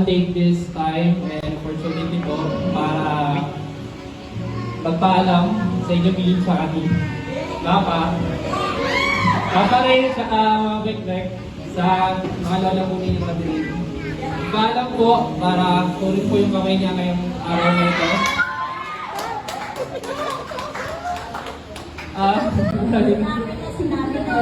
take this time and opportunity po para magpaalam sa inyo bilin sa akin. Papa rin sa Beklek sa mga lola po ninyo Madrid. Magpaalam po para tuloy po yung kamay niya ngayong araw na ito. Sinabi ko.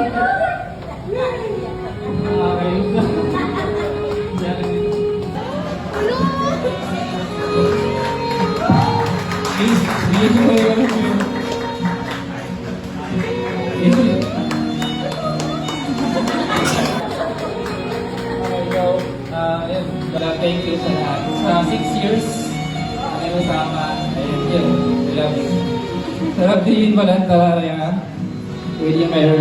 Thank you sa lahat. Sa 6 years, kami masama. Ayun, yun. Sarap din ba lang talaraya? Pwede kayo.